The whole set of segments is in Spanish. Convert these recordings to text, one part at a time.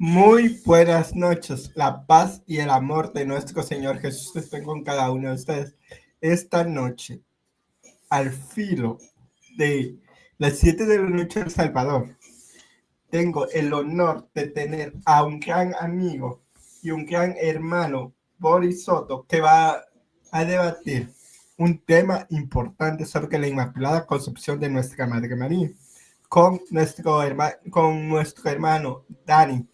Muy buenas noches. La paz y el amor de nuestro Señor Jesús estén con cada uno de ustedes. Esta noche, al filo de las 7 de la noche en El Salvador, tengo el honor de tener a un gran amigo y un gran hermano, Boris Soto, que va a debatir un tema importante sobre la Inmaculada Concepción de nuestra Madre María con nuestro hermano Dani.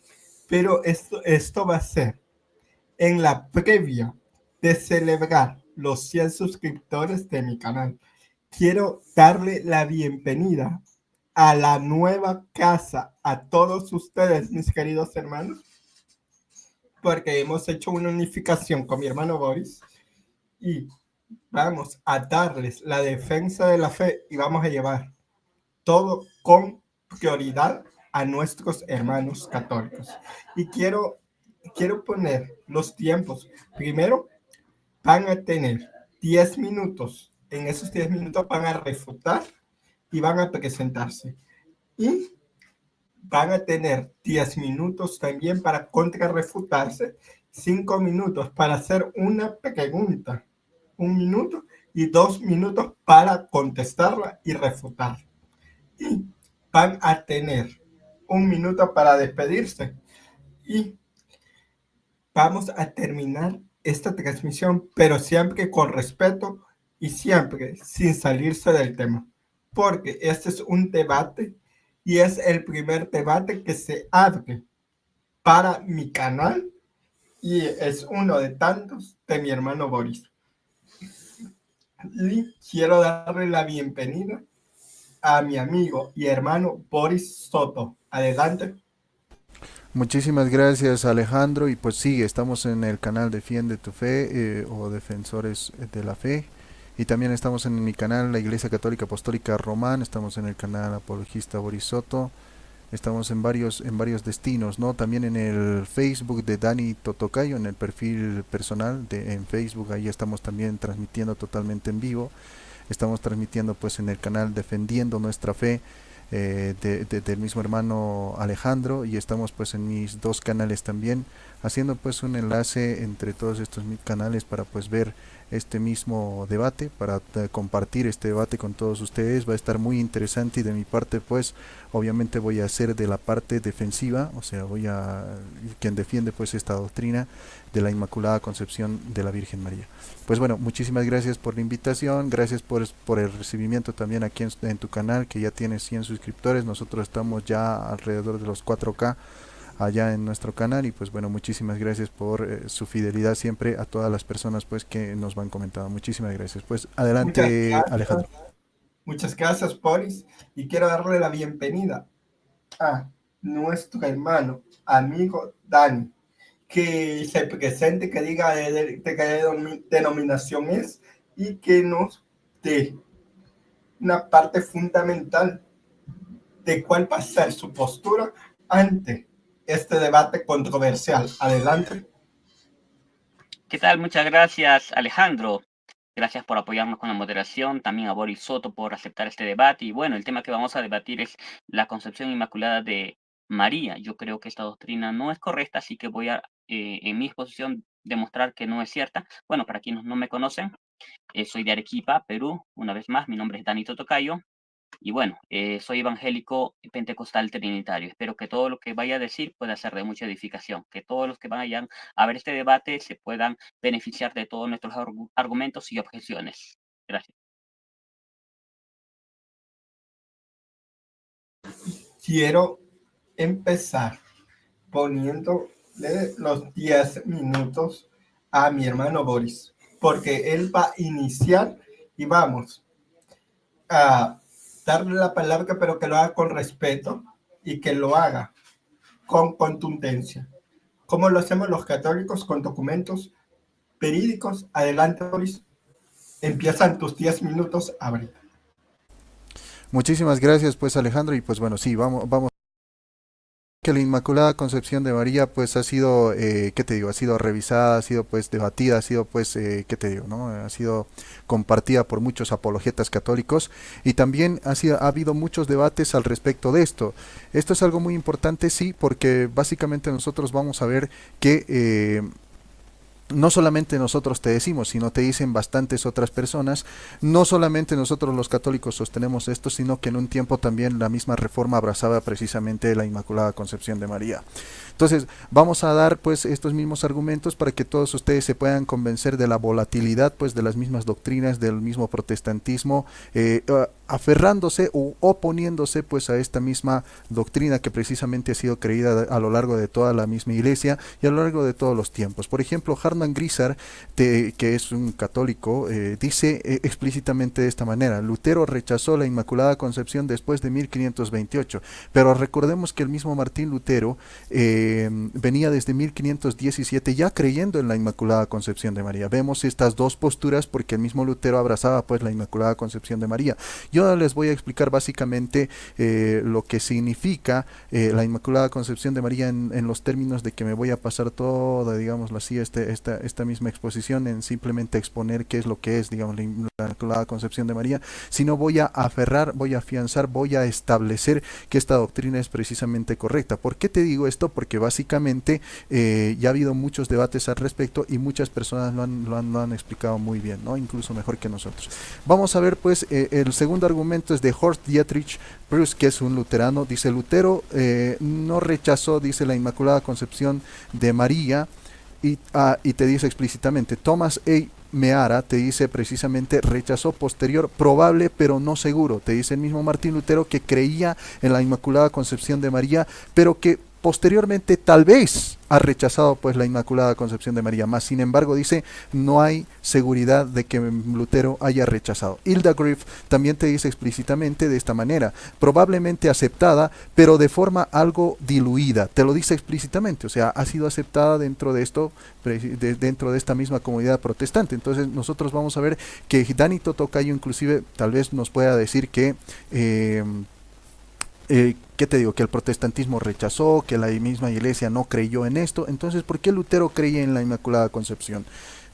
Pero esto va a ser en la previa de celebrar los 100 suscriptores de mi canal. Quiero darle la bienvenida a la nueva casa a todos ustedes, mis queridos hermanos, porque hemos hecho una unificación con mi hermano Boris y vamos a darles la defensa de la fe y vamos a llevar todo con prioridad a nuestros hermanos católicos. Y quiero poner los tiempos. Primero, van a tener 10 minutos. En esos 10 minutos van a refutar y van a presentarse. Y van a tener 10 minutos también para contrarrefutarse, 5 minutos para hacer una pregunta, 1 minuto y 2 minutos para contestarla y refutar. Y van a tener 1 minuto para despedirse. Y vamos a terminar esta transmisión, pero siempre con respeto y siempre sin salirse del tema, porque este es un debate y es el primer debate que se abre para mi canal y es uno de tantos de mi hermano Boris. Y quiero darle la bienvenida a mi amigo y hermano Boris Soto. Adelante. Muchísimas gracias Alejandro y pues sí, estamos en el canal Defiende tu Fe o Defensores de la Fe y también estamos en mi canal La Iglesia Católica Apostólica Romana, estamos en el canal Apologista Boris Soto, estamos en varios destinos, ¿no? También en el Facebook de Dani Totocayo, en el perfil personal en Facebook, ahí estamos también transmitiendo totalmente en vivo, estamos transmitiendo pues en el canal Defendiendo Nuestra Fe del mismo hermano Alejandro y estamos pues en mis dos canales también haciendo pues un enlace entre todos estos canales para pues ver este mismo debate, para compartir este debate con todos ustedes. Va a estar muy interesante y de mi parte pues obviamente voy a hacer de la parte defensiva, o sea, voy a quien defiende pues esta doctrina de la Inmaculada Concepción de la Virgen María. Pues bueno, muchísimas gracias por la invitación, gracias por el recibimiento también aquí en tu canal que ya tiene 100 suscriptores, nosotros estamos ya alrededor de los 4K allá en nuestro canal y pues bueno, muchísimas gracias por su fidelidad siempre a todas las personas pues que nos van comentando. Muchísimas gracias. Pues Muchas adelante gracias. Alejandro. Muchas gracias, Boris. Y quiero darle la bienvenida a nuestro hermano, amigo Dani, que se presente, que diga de qué denominación es y que nos dé una parte fundamental de cuál va a ser su postura ante este debate controversial. Adelante. ¿Qué tal? Muchas gracias, Alejandro. Gracias por apoyarnos con la moderación, también a Boris Soto por aceptar este debate. Y bueno, el tema que vamos a debatir es la concepción inmaculada de María. Yo creo que esta doctrina no es correcta, así que voy a, en mi exposición, demostrar que no es cierta. Bueno, para quienes no me conocen, soy de Arequipa, Perú. Una vez más, mi nombre es Danito Tocayo. Y bueno, soy evangélico pentecostal trinitario. Espero que todo lo que vaya a decir pueda ser de mucha edificación, que todos los que vayan a ver este debate se puedan beneficiar de todos nuestros argumentos y objeciones. Gracias. Quiero empezar poniéndole los 10 minutos a mi hermano Boris, porque él va a iniciar y vamos a darle la palabra, pero que lo haga con respeto y que lo haga con contundencia. ¿Cómo lo hacemos los católicos? Con documentos verídicos. Adelante, Boris. Empiezan tus 10 minutos ahorita. Muchísimas gracias pues Alejandro y pues bueno, sí, vamos que la Inmaculada Concepción de María pues ha sido, ¿qué te digo? Ha sido revisada, ha sido pues debatida, ha sido pues, ¿qué te digo? ¿No? Ha sido compartida por muchos apologetas católicos y también ha habido muchos debates al respecto de esto. Esto es algo muy importante, sí, porque básicamente nosotros vamos a ver que no solamente nosotros te decimos, sino te dicen bastantes otras personas. No solamente nosotros los católicos sostenemos esto, sino que en un tiempo también la misma Reforma abrazaba precisamente la Inmaculada Concepción de María. Entonces, vamos a dar pues estos mismos argumentos para que todos ustedes se puedan convencer de la volatilidad pues de las mismas doctrinas del mismo protestantismo, aferrándose o oponiéndose pues a esta misma doctrina que precisamente ha sido creída a lo largo de toda la misma iglesia y a lo largo de todos los tiempos. Por ejemplo, Hartman Grisar, que es un católico, dice explícitamente de esta manera: Lutero rechazó la Inmaculada Concepción después de 1528, pero recordemos que el mismo Martín Lutero venía desde 1517 ya creyendo en la Inmaculada Concepción de María. Vemos estas dos posturas porque el mismo Lutero abrazaba pues la Inmaculada Concepción de María. Yo les voy a explicar básicamente lo que significa la Inmaculada Concepción de María en los términos de que me voy a pasar toda, digámoslo así, esta misma exposición en simplemente exponer qué es lo que es, digamos, la Inmaculada Concepción de María, sino voy a aferrar, voy a afianzar, voy a establecer que esta doctrina es precisamente correcta. ¿Por qué te digo esto? Porque básicamente ya ha habido muchos debates al respecto y muchas personas lo han explicado muy bien, ¿no? Incluso mejor que nosotros. Vamos a ver pues el segundo argumento es de Horst Dietrich Bruce, que es un luterano. Dice: Lutero no rechazó, dice, la Inmaculada Concepción de María, y te dice explícitamente. Thomas A. Meara te dice precisamente: rechazó posterior, probable pero no seguro. Te dice el mismo Martín Lutero que creía en la Inmaculada Concepción de María, pero que posteriormente tal vez ha rechazado pues la Inmaculada Concepción de María, más sin embargo dice no hay seguridad de que Lutero haya rechazado. Hilda Griff también te dice explícitamente de esta manera: probablemente aceptada pero de forma algo diluida. Te lo dice explícitamente, o sea, ha sido aceptada dentro de esto, dentro de esta misma comunidad protestante. Entonces nosotros vamos a ver que Dani Totocayo inclusive tal vez nos pueda decir que ¿qué te digo? Que el protestantismo rechazó, que la misma iglesia no creyó en esto. Entonces, ¿por qué Lutero creía en la Inmaculada Concepción?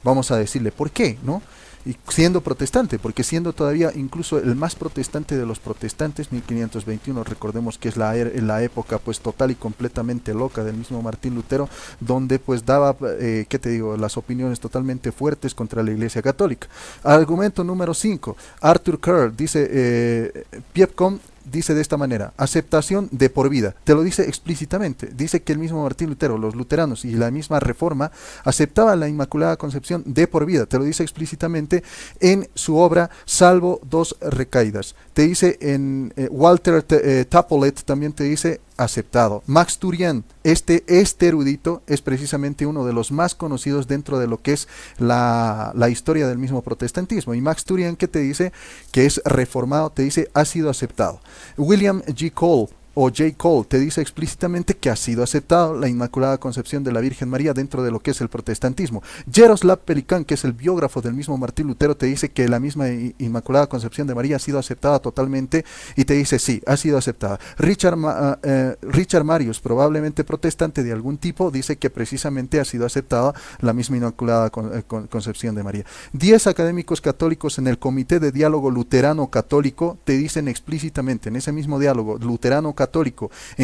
Vamos a decirle por qué, ¿no? Y siendo protestante, porque siendo todavía incluso el más protestante de los protestantes, 1521, recordemos que es la época pues total y completamente loca del mismo Martín Lutero, donde pues daba, ¿qué te digo?, las opiniones totalmente fuertes contra la Iglesia Católica. Argumento número 5, Arthur Curl dice, Piepcom dice de esta manera: aceptación de por vida. Te lo dice explícitamente. Dice que el mismo Martín Lutero, los luteranos y la misma Reforma aceptaban la Inmaculada Concepción de por vida. Te lo dice explícitamente en su obra Salvo dos recaídas. Te dice en Walter Tapolet también te dice aceptado. Max Turian, este erudito, es precisamente uno de los más conocidos dentro de lo que es la historia del mismo protestantismo. Y Max Turian, que te dice que es reformado, te dice ha sido aceptado. William G. Cole o J. Cole te dice explícitamente que ha sido aceptado la Inmaculada Concepción de la Virgen María dentro de lo que es el protestantismo. Jaroslav Pelikan, que es el biógrafo del mismo Martín Lutero, te dice que la misma Inmaculada Concepción de María ha sido aceptada totalmente y te dice sí, ha sido aceptada. Richard Marius, probablemente protestante de algún tipo, dice que precisamente ha sido aceptada la misma Inmaculada Concepción de María. 10 académicos católicos en el Comité de Diálogo Luterano Católico te dicen explícitamente en ese mismo diálogo luterano católico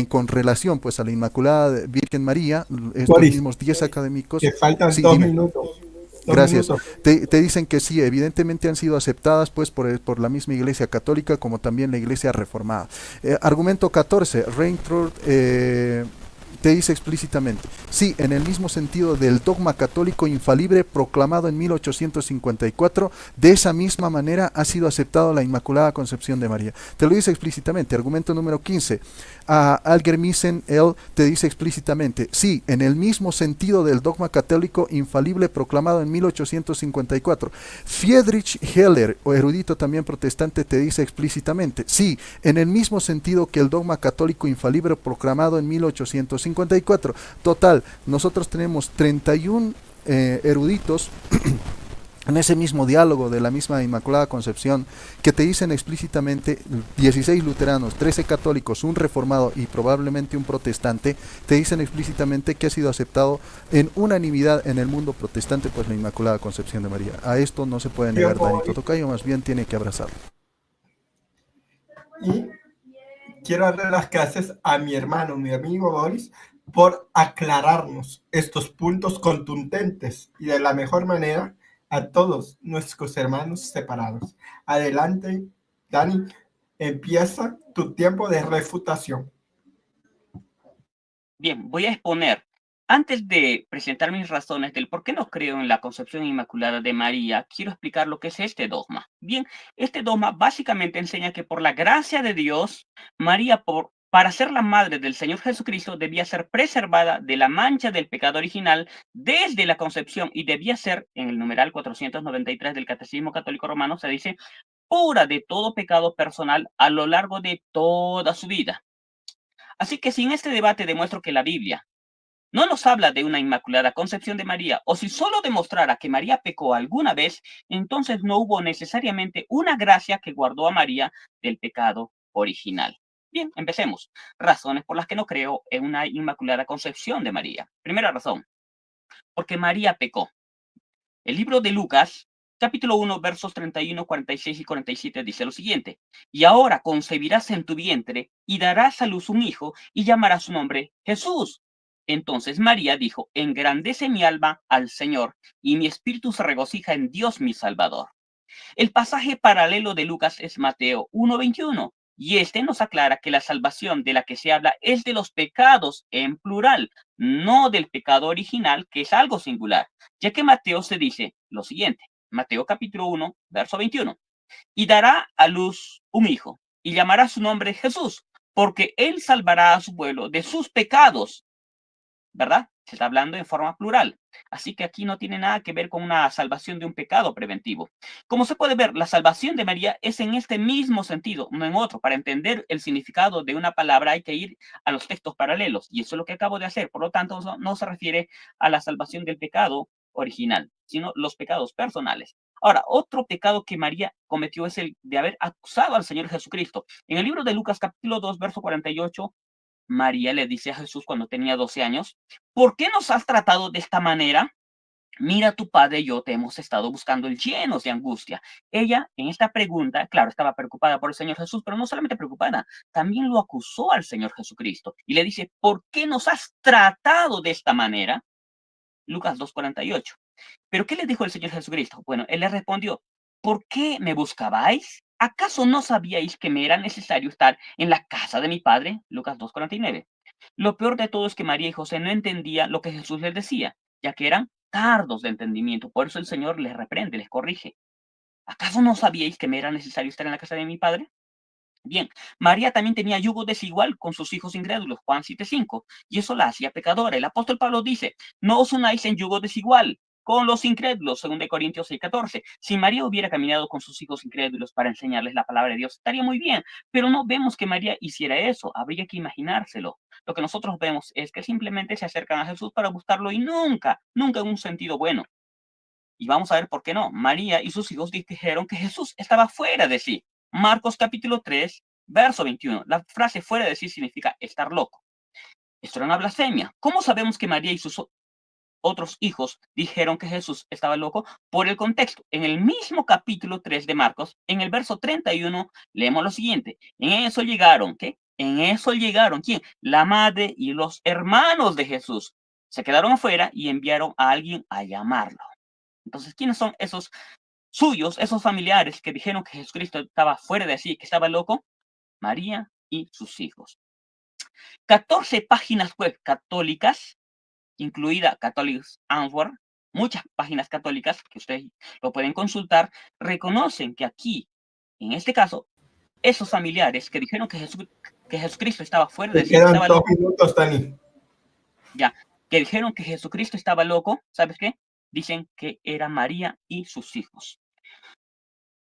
con relación pues a la Inmaculada Virgen María, estos Boris, mismos 10 académicos que faltan sí, 2 dime. minutos. Gracias. Te dicen que sí, evidentemente han sido aceptadas pues por la misma Iglesia Católica como también la Iglesia Reformada. Argumento 14, Reintroud te dice explícitamente: sí, en el mismo sentido del dogma católico infalible proclamado en 1854, de esa misma manera ha sido aceptado la Inmaculada Concepción de María. Te lo dice explícitamente. Argumento número 15, Algermissen, él te dice explícitamente: sí, en el mismo sentido del dogma católico infalible proclamado en 1854. Friedrich Heller, o erudito también protestante, te dice explícitamente: sí, en el mismo sentido que el dogma católico infalible proclamado en 1854. Total, nosotros tenemos 31 eruditos en ese mismo diálogo de la misma Inmaculada Concepción, que te dicen explícitamente 16 luteranos, 13 católicos, un reformado y probablemente un protestante, te dicen explícitamente que ha sido aceptado en unanimidad en el mundo protestante, pues la Inmaculada Concepción de María. A esto no se puede Yo negar Danito voy Tocayo, más bien tiene que abrazarlo. y quiero darle las gracias a mi hermano, mi amigo Boris, por aclararnos estos puntos contundentes y de la mejor manera a todos nuestros hermanos separados. Adelante, Dani, empieza tu tiempo de refutación. Bien, voy a exponer. Antes de presentar mis razones del por qué no creo en la concepción inmaculada de María, quiero explicar lo que es este dogma. Bien, este dogma básicamente enseña que por la gracia de Dios, María, para ser la madre del Señor Jesucristo, debía ser preservada de la mancha del pecado original desde la concepción y debía ser, en el numeral 493 del Catecismo Católico Romano, se dice, pura de todo pecado personal a lo largo de toda su vida. Así que si en este debate demuestro que la Biblia no nos habla de una inmaculada concepción de María, o si solo demostrara que María pecó alguna vez, entonces no hubo necesariamente una gracia que guardó a María del pecado original. Bien, empecemos. Razones por las que no creo en una inmaculada concepción de María. Primera razón, porque María pecó. El libro de Lucas, capítulo 1, versos 31, 46 y 47 dice lo siguiente: y ahora concebirás en tu vientre y darás a luz un hijo y llamarás su nombre Jesús. Entonces María dijo: engrandece mi alma al Señor y mi espíritu se regocija en Dios mi Salvador. El pasaje paralelo de Lucas es Mateo 1:21, y este nos aclara que la salvación de la que se habla es de los pecados en plural, no del pecado original, que es algo singular, ya que Mateo se dice lo siguiente, Mateo capítulo 1, verso 21, y dará a luz un hijo, y llamará su nombre Jesús, porque él salvará a su pueblo de sus pecados. ¿Verdad? Se está hablando en forma plural. Así que aquí no tiene nada que ver con una salvación de un pecado preventivo. Como se puede ver, la salvación de María es en este mismo sentido, no en otro. Para entender el significado de una palabra hay que ir a los textos paralelos. Y eso es lo que acabo de hacer. Por lo tanto, no se refiere a la salvación del pecado original, sino los pecados personales. Ahora, otro pecado que María cometió es el de haber acusado al Señor Jesucristo. En el libro de Lucas, capítulo 2, verso 48, María le dice a Jesús cuando tenía 12 años: ¿por qué nos has tratado de esta manera? Mira, tu padre y yo te hemos estado buscando llenos de angustia. Ella, en esta pregunta, claro, estaba preocupada por el Señor Jesús, pero no solamente preocupada, también lo acusó al Señor Jesucristo y le dice: ¿por qué nos has tratado de esta manera? Lucas 2:48. ¿Pero qué le dijo el Señor Jesucristo? Bueno, él le respondió: ¿por qué me buscabais? ¿Acaso no sabíais que me era necesario estar en la casa de mi padre? Lucas 2:49. Lo peor de todo es que María y José no entendían lo que Jesús les decía, ya que eran tardos de entendimiento. Por eso el Señor les reprende, les corrige. ¿Acaso no sabíais que me era necesario estar en la casa de mi padre? Bien, María también tenía yugo desigual con sus hijos incrédulos, Juan 7:5, y eso la hacía pecadora. El apóstol Pablo dice: no os unáis en yugo desigual con los incrédulos, según de Corintios 6:14. Si María hubiera caminado con sus hijos incrédulos para enseñarles la palabra de Dios, estaría muy bien, pero no vemos que María hiciera eso, habría que imaginárselo. Lo que nosotros vemos es que simplemente se acercan a Jesús para buscarlo y nunca, nunca en un sentido bueno. Y vamos a ver por qué no. María y sus hijos dijeron que Jesús estaba fuera de sí. Marcos capítulo 3, verso 21. La frase fuera de sí significa estar loco. Esto era una blasfemia. ¿Cómo sabemos que María y sus otros hijos dijeron que Jesús estaba loco? Por el contexto. En el mismo capítulo 3 de Marcos, en el verso 31, leemos lo siguiente. En eso llegaron, ¿qué? En eso llegaron, ¿quién? La madre y los hermanos de Jesús. Se quedaron afuera y enviaron a alguien a llamarlo. Entonces, ¿quiénes son esos suyos, esos familiares que dijeron que Jesucristo estaba fuera de sí, que estaba loco? María y sus hijos. 14 páginas web católicas, incluida Catholics Answer, muchas páginas católicas que ustedes lo pueden consultar, reconocen que aquí, en este caso, esos familiares que dijeron que Jesucristo estaba fuera de Te sí, que quedan estaba 2 loco, minutos, Dani. ya, que dijeron que Jesucristo estaba loco, ¿sabes qué? Dicen que era María y sus hijos.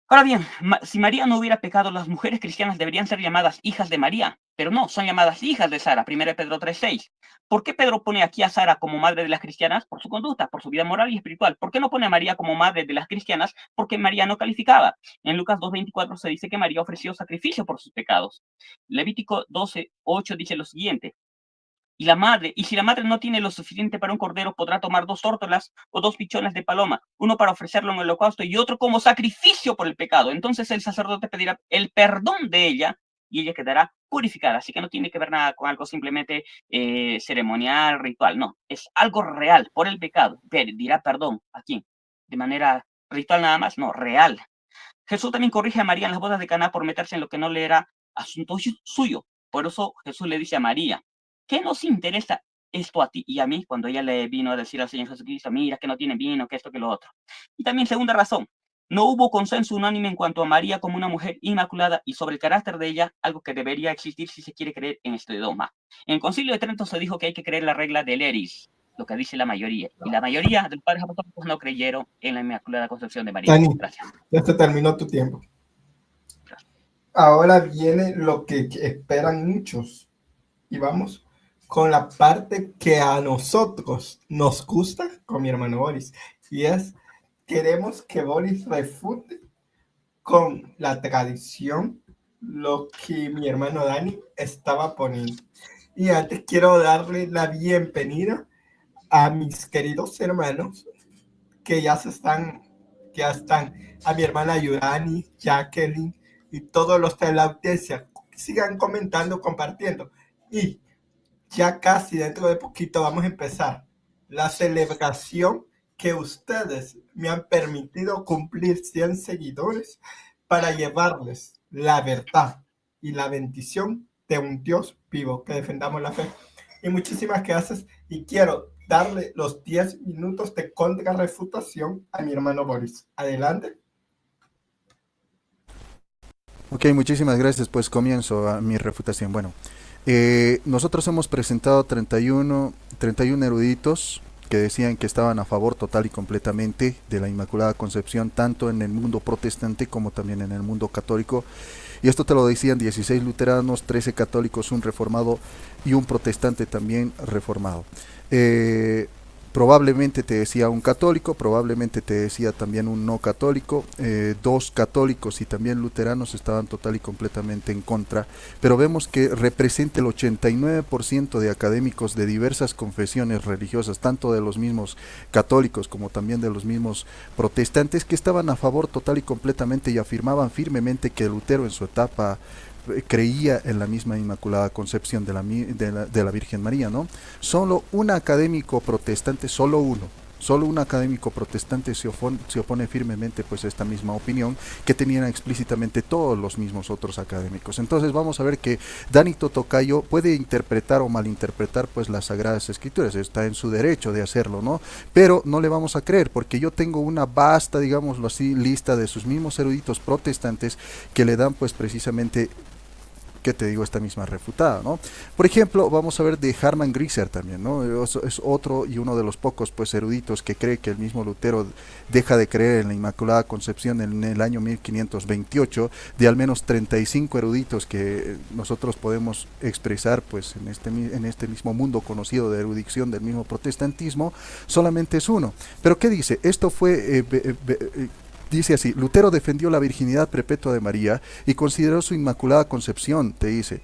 Ahora bien, si María no hubiera pecado, las mujeres cristianas deberían ser llamadas hijas de María, pero no, son llamadas hijas de Sara, 1 Pedro 3:6. ¿Por qué Pedro pone aquí a Sara como madre de las cristianas? Por su conducta, por su vida moral y espiritual. ¿Por qué no pone a María como madre de las cristianas? Porque María no calificaba. En Lucas 2:24 se dice que María ofreció sacrificio por sus pecados. Levítico 12:8 dice lo siguiente: y si la madre no tiene lo suficiente para un cordero, podrá tomar 2 tórtolas o 2 pichones de paloma, uno para ofrecerlo en el holocausto y otro como sacrificio por el pecado. Entonces el sacerdote pedirá el perdón de ella y ella quedará purificada. Así que no tiene que ver nada con algo simplemente ceremonial, ritual. No, es algo real por el pecado. Dirá perdón. ¿A quién? ¿De manera ritual nada más? No, real. Jesús también corrige a María en las bodas de Caná por meterse en lo que no le era asunto suyo. Por eso Jesús le dice a María: ¿qué nos interesa esto a ti y a mí? Cuando ella le vino a decir al Señor Jesucristo: mira que no tiene vino, que esto, que lo otro. Y también, segunda razón, no hubo consenso unánime en cuanto a María como una mujer inmaculada y sobre el carácter de ella, algo que debería existir si se quiere creer en este dogma. En el Concilio de Trento se dijo que hay que creer la regla del eris, lo que dice la mayoría. Y la mayoría de los padres apostólicos no creyeron en la Inmaculada Concepción de María. Dani, Gracias. ya se terminó tu tiempo. Ahora viene lo que esperan muchos. Y vamos con la parte que a nosotros nos gusta con mi hermano Boris. Y es, queremos que Boris refute con la tradición lo que mi hermano Dani estaba poniendo. Y antes quiero darle la bienvenida a mis queridos hermanos que ya están, a mi hermana Yurani, Jacqueline y todos los de la audiencia. Sigan comentando, compartiendo. Y ya casi dentro de poquito vamos a empezar la celebración que ustedes me han permitido cumplir 100 seguidores para llevarles la verdad y la bendición de un Dios vivo, que defendamos la fe. Y muchísimas gracias, y quiero darle los 10 minutos de contrarrefutación a mi hermano Boris. Adelante. Ok, muchísimas gracias. Pues comienzo a mi refutación. Bueno, nosotros hemos presentado 31 eruditos que decían que estaban a favor total y completamente de la Inmaculada Concepción, tanto en el mundo protestante como también en el mundo católico. Y esto te lo decían 16 luteranos, 13 católicos, un reformado y un protestante también reformado. Probablemente te decía un católico, probablemente te decía también un no católico, 2 católicos y también luteranos estaban total y completamente en contra, pero vemos que representa el 89% de académicos de diversas confesiones religiosas, tanto de los mismos católicos como también de los mismos protestantes, que estaban a favor total y completamente y afirmaban firmemente que Lutero en su etapa creía en la misma Inmaculada Concepción de la Virgen María, ¿no? Solo un académico protestante, solo un académico protestante se opone firmemente pues a esta misma opinión que tenían explícitamente todos los mismos otros académicos. Entonces vamos a ver que Dani Totocayo puede interpretar o malinterpretar pues las Sagradas Escrituras, está en su derecho de hacerlo, ¿no? Pero no le vamos a creer porque yo tengo una vasta, digámoslo así, lista de sus mismos eruditos protestantes que le dan pues precisamente, que te digo, esta misma refutada, ¿no? Por ejemplo, vamos a ver de Harman Grisser también, ¿no? Es otro y uno de los pocos pues eruditos que cree que el mismo Lutero deja de creer en la Inmaculada Concepción en el año 1528, de al menos 35 eruditos que nosotros podemos expresar pues en este mismo mundo conocido de erudición del mismo protestantismo, solamente es uno. Pero ¿qué dice? Esto fue dice así: Lutero defendió la virginidad perpetua de María y consideró su Inmaculada Concepción, te dice,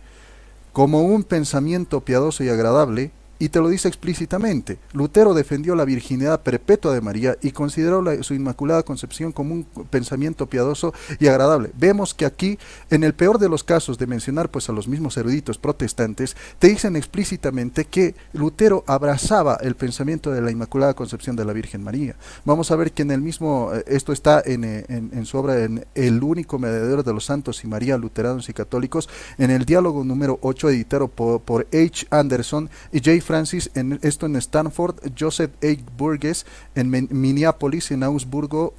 como un pensamiento piadoso y agradable, y te lo dice explícitamente. Lutero defendió la virginidad perpetua de María y consideró su Inmaculada Concepción como un pensamiento piadoso y agradable. Vemos que aquí, en el peor de los casos de mencionar pues a los mismos eruditos protestantes, te dicen explícitamente que Lutero abrazaba el pensamiento de la Inmaculada Concepción de la Virgen María. Vamos a ver que en el mismo, esto está en su obra, en El único mediador de los santos y María, luteranos y católicos, en el diálogo número 8, editado por H. Anderson y J. Francis, esto en Stanford, Joseph H. Burgess en Minneapolis, en Augsburgo,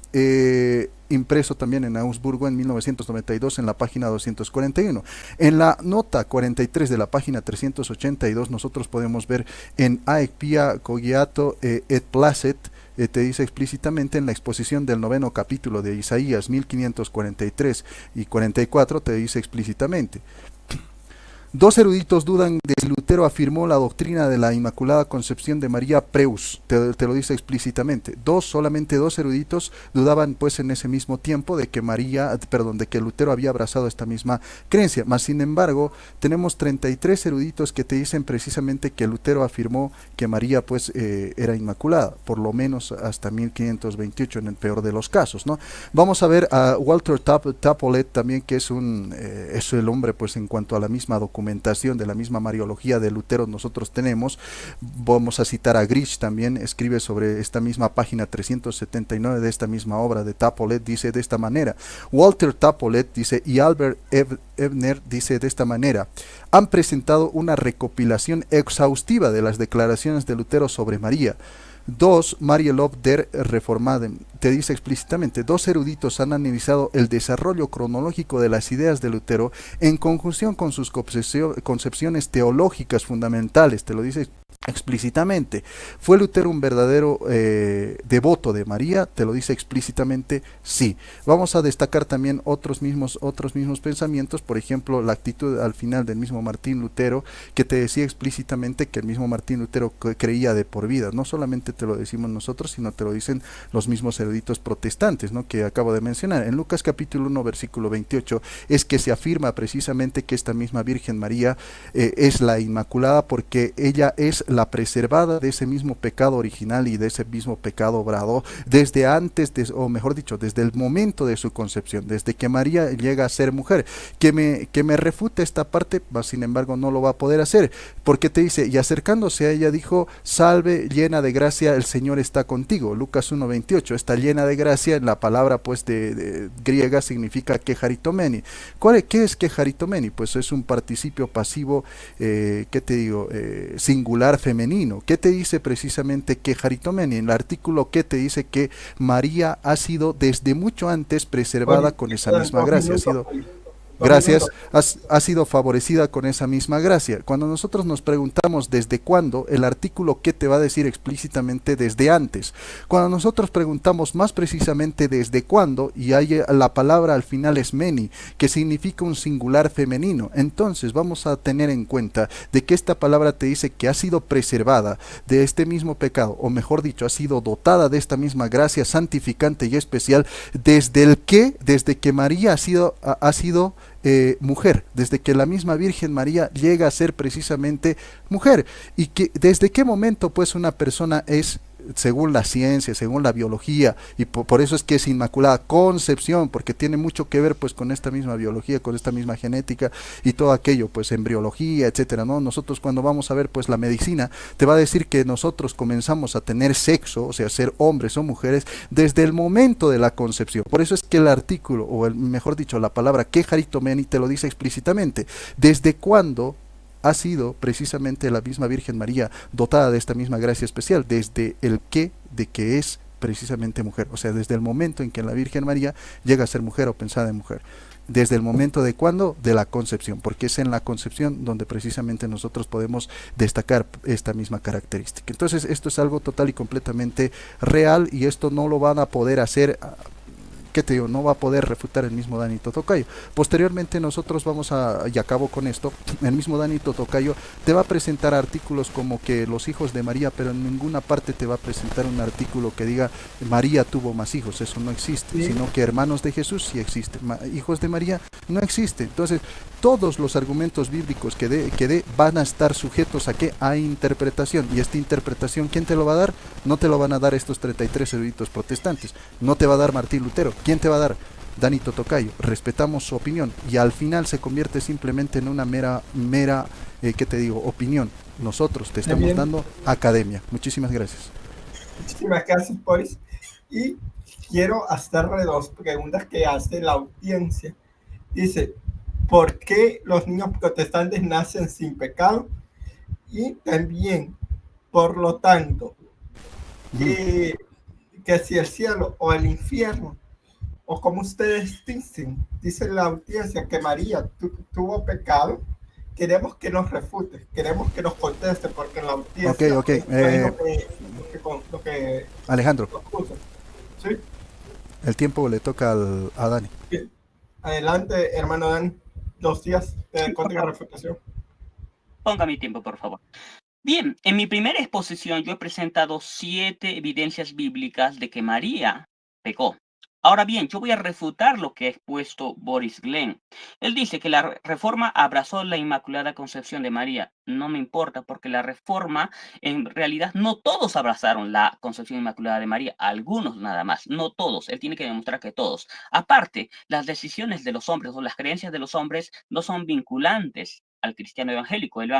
impreso también en Augsburgo en 1992 en la página 241. En la nota 43 de la página 382 nosotros podemos ver en Aec Pia Cogiato et Placet, te dice explícitamente en la exposición del 9º capítulo de Isaías 1543 y 44, te dice explícitamente. Dos eruditos dudan de si Lutero afirmó la doctrina de la Inmaculada Concepción de María Preus, te lo dice explícitamente. Solamente dos eruditos dudaban pues en ese mismo tiempo de que de que Lutero había abrazado esta misma creencia. Mas sin embargo, tenemos 33 eruditos que te dicen precisamente que Lutero afirmó que María pues era inmaculada, por lo menos hasta 1528 en el peor de los casos, ¿no? Vamos a ver a Walter Tapolet también, que es el hombre pues en cuanto a la misma documentación de la misma mariología de Lutero nosotros tenemos. Vamos a citar a Grich también, escribe sobre esta misma página 379 de esta misma obra de Tapolet, dice de esta manera. Walter Tapolet dice, y Albert Ebner dice de esta manera: han presentado una recopilación exhaustiva de las declaraciones de Lutero sobre María. Marielov der Reformaden te dice explícitamente, dos eruditos han analizado el desarrollo cronológico de las ideas de Lutero en conjunción con sus concepciones teológicas fundamentales, te lo dice explícitamente. ¿Fue Lutero un verdadero devoto de María? Te lo dice explícitamente, sí. Vamos a destacar también otros mismos pensamientos, por ejemplo, la actitud al final del mismo Martín Lutero, que te decía explícitamente que el mismo Martín Lutero creía de por vida. No solamente te lo decimos nosotros, sino te lo dicen los mismos eruditos protestantes, ¿no?, que acabo de mencionar. En Lucas capítulo 1, versículo 28, es que se afirma precisamente que esta misma Virgen María es la Inmaculada, porque ella es la preservada de ese mismo pecado original y de ese mismo pecado obrado desde antes, o mejor dicho, desde el momento de su concepción, desde que María llega a ser mujer. Que me refute esta parte, sin embargo no lo va a poder hacer, porque te dice, y acercándose a ella dijo, salve llena de gracia, el Señor está contigo. Lucas 1:28, está llena de gracia, en la palabra pues de griega significa quejaritomeni. ¿Qué es quejaritomeni? Pues es un participio pasivo, ¿qué te digo? Singular femenino. ¿Qué te dice precisamente quejaritomeni? En el artículo que te dice que María ha sido desde mucho antes preservada con esa misma gracia, ha sido favorecida con esa misma gracia. Cuando nosotros nos preguntamos desde cuándo, el artículo que te va a decir explícitamente desde antes. Cuando nosotros preguntamos más precisamente desde cuándo, y hay la palabra al final es meni, que significa un singular femenino, entonces vamos a tener en cuenta de que esta palabra te dice que ha sido preservada de este mismo pecado, o mejor dicho, ha sido dotada de esta misma gracia santificante y especial desde que María ha sido mujer, desde que la misma Virgen María llega a ser precisamente mujer. Y que desde qué momento pues una persona es, según la ciencia, según la biología, y por eso es que es inmaculada concepción, porque tiene mucho que ver pues con esta misma biología, con esta misma genética y todo aquello, pues embriología, etcétera, ¿no? Nosotros cuando vamos a ver pues la medicina, te va a decir que nosotros comenzamos a tener sexo, o sea, ser hombres o mujeres, desde el momento de la concepción. Por eso es que el artículo, mejor dicho, la palabra quejaritomeni te lo dice explícitamente. ¿Desde cuándo ha sido precisamente la misma Virgen María dotada de esta misma gracia especial? Desde de que es precisamente mujer, o sea, desde el momento en que la Virgen María llega a ser mujer o pensada en mujer. ¿Desde el momento de cuándo? De la concepción, porque es en la concepción donde precisamente nosotros podemos destacar esta misma característica. Entonces esto es algo total y completamente real, y esto no lo van a poder hacer, ¿qué te digo? No va a poder refutar el mismo Danito Tocayo. Posteriormente nosotros y acabo con esto, el mismo Danito Tocayo te va a presentar artículos como que los hijos de María, pero en ninguna parte te va a presentar un artículo que diga María tuvo más hijos, eso no existe, sí, sino que hermanos de Jesús sí existen, hijos de María no existe. Entonces todos los argumentos bíblicos que dé van a estar sujetos a ¿qué? A interpretación, y esta interpretación, ¿quién te lo va a dar? No te lo van a dar estos 33 eruditos protestantes, no te va a dar Martín Lutero. ¿Quién te va a dar? Danito Tocayo. Respetamos su opinión, y al final se convierte simplemente en una mera ¿qué te digo? Opinión. Nosotros te estamos dando academia. Muchísimas gracias. Muchísimas gracias, pues. Y quiero hacerle dos preguntas que hace la audiencia. Dice, ¿por qué los niños protestantes nacen sin pecado? Y también, por lo tanto, que si el cielo o el infierno, o como ustedes dice la audiencia que María tuvo pecado, queremos que nos refute, queremos que nos conteste, porque la audiencia, lo lo que Alejandro, propuso. ¿Sí? el tiempo le toca a Dani. Bien. Adelante, hermano Dan. 2 días de Sí, por favor. contrarrefutación. Ponga mi tiempo, por favor. Bien, en mi primera exposición yo he presentado 7 evidencias bíblicas de que María pecó. Ahora bien, yo voy a refutar lo que ha expuesto Boris Glenn. Él dice que la Reforma abrazó la Inmaculada Concepción de María. No me importa, porque la Reforma, en realidad, no todos abrazaron la Concepción Inmaculada de María, algunos nada más, no todos. Él tiene que demostrar que todos. Aparte, las decisiones de los hombres o las creencias de los hombres no son vinculantes al cristiano evangélico. El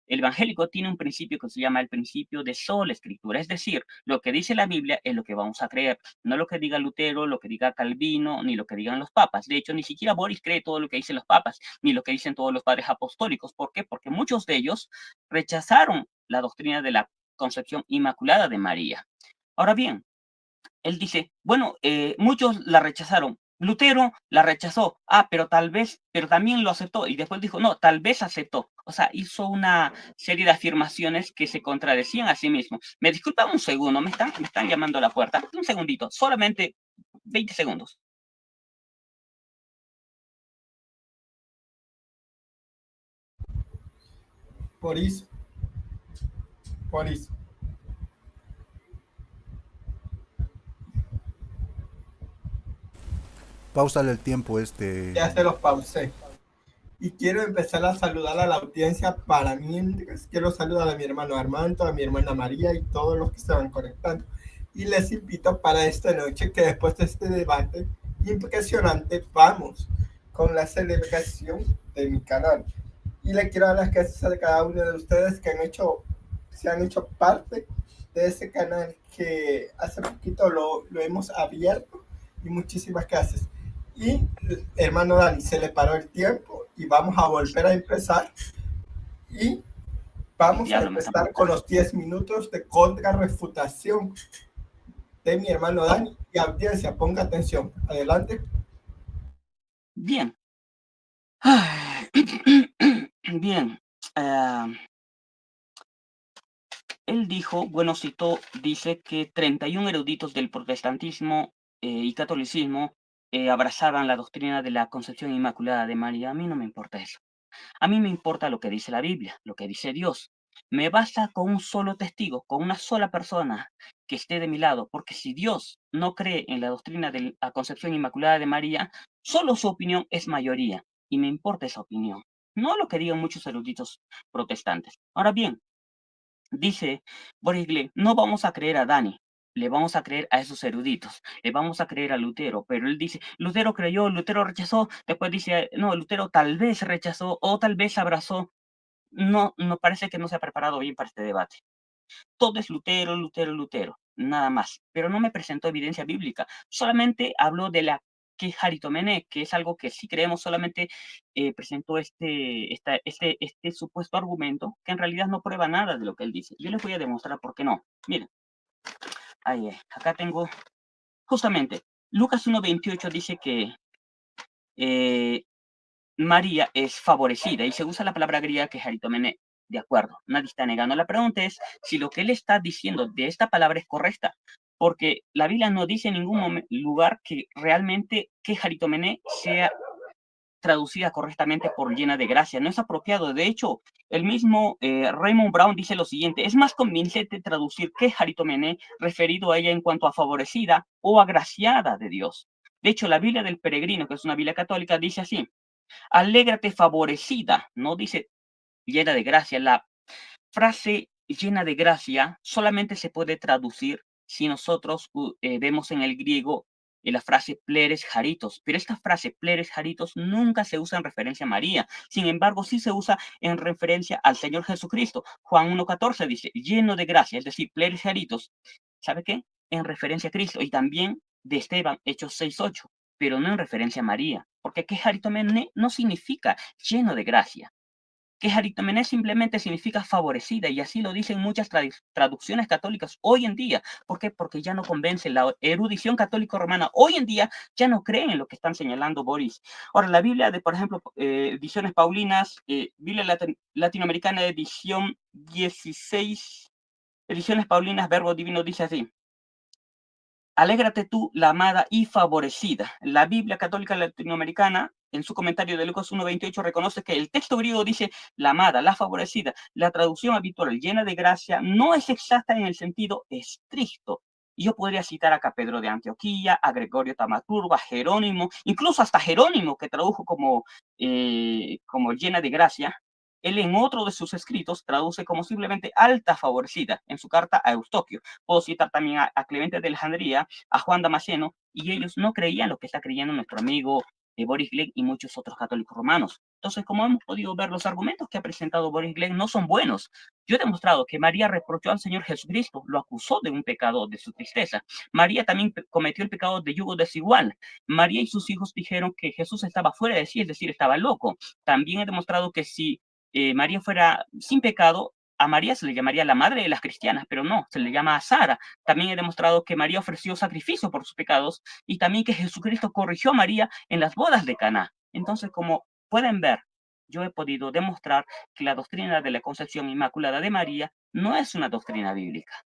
evangélico tiene un principio que se llama el principio de sola escritura, es decir, lo que dice la Biblia es lo que vamos a creer, no lo que diga Lutero, lo que diga Calvino, ni lo que digan los papas. De hecho, ni siquiera Boris cree todo lo que dicen los papas, ni lo que dicen todos los padres apostólicos. ¿Por qué? Porque muchos de ellos rechazaron la doctrina de la concepción inmaculada de María. Ahora bien, él dice, bueno, muchos la rechazaron. Lutero la rechazó, pero tal vez, pero también lo aceptó. Y después dijo, no, tal vez aceptó. O sea, hizo una serie de afirmaciones que se contradecían a sí mismo. Me disculpan un segundo, me están llamando a la puerta. Un segundito, solamente 20 segundos. Boris. Boris. Pausale el tiempo Ya se los pausé. Y quiero empezar a saludar a la audiencia para mientras. Quiero saludar a mi hermano Armando, a mi hermana María y todos los que se van conectando. Y les invito para esta noche que después de este debate impresionante vamos con la celebración de mi canal. Y le quiero dar las gracias a cada uno de ustedes que se han hecho parte de ese canal que hace poquito lo hemos abierto. Y muchísimas gracias. Y hermano Dani, se le paró el tiempo y vamos a volver a empezar. Y vamos a Diablo, me están empezar con los 10 minutos de contrarrefutación de mi hermano Dani. Y audiencia, ponga atención. Adelante. bien. Bien. Él dijo, bueno, citó, dice que 31 eruditos del protestantismo y catolicismo abrazaban la doctrina de la concepción inmaculada de María. A mí no me importa eso. A mí me importa lo que dice la Biblia, lo que dice Dios. Me basta con un solo testigo, con una sola persona que esté de mi lado, porque si Dios no cree en la doctrina de la concepción inmaculada de María, solo su opinión es mayoría, y me importa esa opinión, no lo que digan muchos eruditos protestantes. Ahora bien, dice Boris Glenn, no vamos a creer a Dani, le vamos a creer a esos eruditos, le vamos a creer a Lutero, pero él dice, Lutero creyó, Lutero rechazó, después dice, no, Lutero tal vez rechazó o tal vez abrazó. No, no parece que no se ha preparado bien para este debate. Todo es Lutero, Lutero, Lutero, nada más, pero no me presentó evidencia bíblica, solamente habló de la quejaritomene, que es algo que sí creemos, solamente presentó este supuesto argumento que en realidad no prueba nada de lo que él dice. Yo les voy a demostrar por qué no. Miren, ahí, acá tengo, justamente, Lucas 1:28 dice que María es favorecida y se usa la palabra griega quejaritomene. De acuerdo, nadie está negando. La pregunta es si lo que él está diciendo de esta palabra es correcta, porque la Biblia no dice en ningún lugar que realmente quejaritomene sea traducida correctamente por llena de gracia. No es apropiado. De hecho, el mismo Raymond Brown dice lo siguiente: es más convincente traducir quejaritomene referido a ella en cuanto a favorecida o agraciada de Dios. De hecho, la Biblia del Peregrino, que es una Biblia católica, dice así: alégrate favorecida, no dice llena de gracia. La frase llena de gracia solamente se puede traducir si nosotros vemos en el griego la frase pleres jaritos, pero esta frase pleres jaritos nunca se usa en referencia a María, sin embargo sí se usa en referencia al Señor Jesucristo. Juan 1:14 dice lleno de gracia, es decir, pleres jaritos, ¿sabe qué? En referencia a Cristo, y también de Esteban, Hechos 6:8, pero no en referencia a María, porque quejaritomene no significa lleno de gracia. Quejaritomene simplemente significa favorecida, y así lo dicen muchas traducciones católicas hoy en día. ¿Por qué? Porque ya no convence. La erudición católica romana hoy en día ya no creen en lo que están señalando Boris. Ahora, la Biblia de, por ejemplo, ediciones Paulinas, Biblia latinoamericana edición 16, Ediciones Paulinas Verbo Divino dice así: alégrate tú, la amada y favorecida. La Biblia Católica Latinoamericana, en su comentario de Lucas 1:28, reconoce que el texto griego dice la amada, la favorecida. La traducción habitual, llena de gracia, no es exacta en el sentido estricto. Y yo podría citar acá a Pedro de Antioquía, a Gregorio Tamaturgo, a Jerónimo, incluso hasta Jerónimo, que tradujo como llena de gracia. Él en otro de sus escritos traduce como simplemente alta favorecida en su carta a Eustoquio. Puedo citar también a Clemente de Alejandría, a Juan Damasceno, y ellos no creían lo que está creyendo nuestro amigo Boris Glenn y muchos otros católicos romanos. Entonces, como hemos podido ver, los argumentos que ha presentado Boris Glenn no son buenos. Yo he demostrado que María reprochó al Señor Jesucristo, lo acusó de un pecado de su tristeza. María también cometió el pecado de yugo desigual. María y sus hijos dijeron que Jesús estaba fuera de sí, es decir, estaba loco. También he demostrado que si María fuera sin pecado, a María se le llamaría la madre de las cristianas, pero no, se le llama a Sara. También he demostrado que María ofreció sacrificio por sus pecados y también que Jesucristo corrigió a María en las bodas de Caná. Entonces, como pueden ver, yo he podido demostrar que la doctrina de la concepción inmaculada de María no es una doctrina bíblica.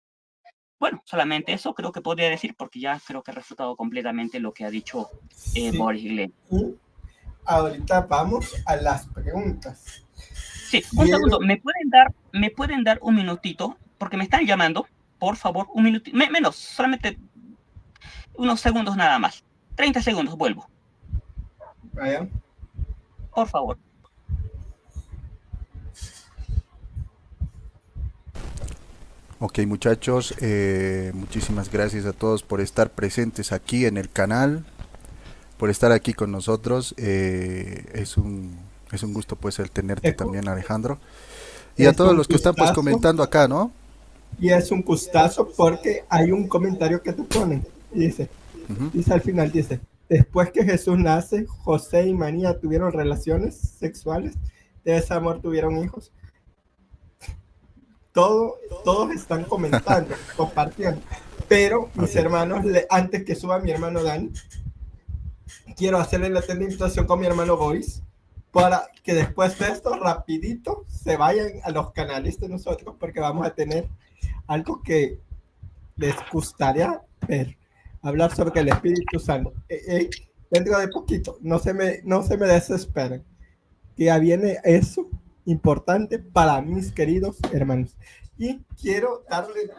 Bueno, solamente eso creo que podría decir, porque ya creo que he refutado completamente lo que ha dicho Boris Glenn. Y ahorita vamos a las preguntas. Sí, un segundo, ¿me pueden dar un minutito? Porque me están llamando, por favor, un minutito, menos, solamente unos segundos nada más. 30 segundos, vuelvo. Vaya. Por favor. Ok, muchachos, muchísimas gracias a todos por estar presentes aquí en el canal, por estar aquí con nosotros. Es un gusto pues el tenerte también, Alejandro. Y a todos los que están pues comentando acá, ¿no? Y es un gustazo porque hay un comentario que te ponen y dice, dice al final, dice, después que Jesús nace, José y María tuvieron relaciones sexuales, de ese amor tuvieron hijos. Todos están comentando, compartiendo. Pero mis hermanos, antes que suba mi hermano Dani, quiero hacerle la invitación con mi hermano Boris para que después de esto, rapidito, se vayan a los canales de nosotros porque vamos a tener algo que les gustaría ver. Hablar sobre el Espíritu Santo. Dentro de poquito, no se me desesperen. Que ya viene eso importante para mis queridos hermanos. Y quiero darle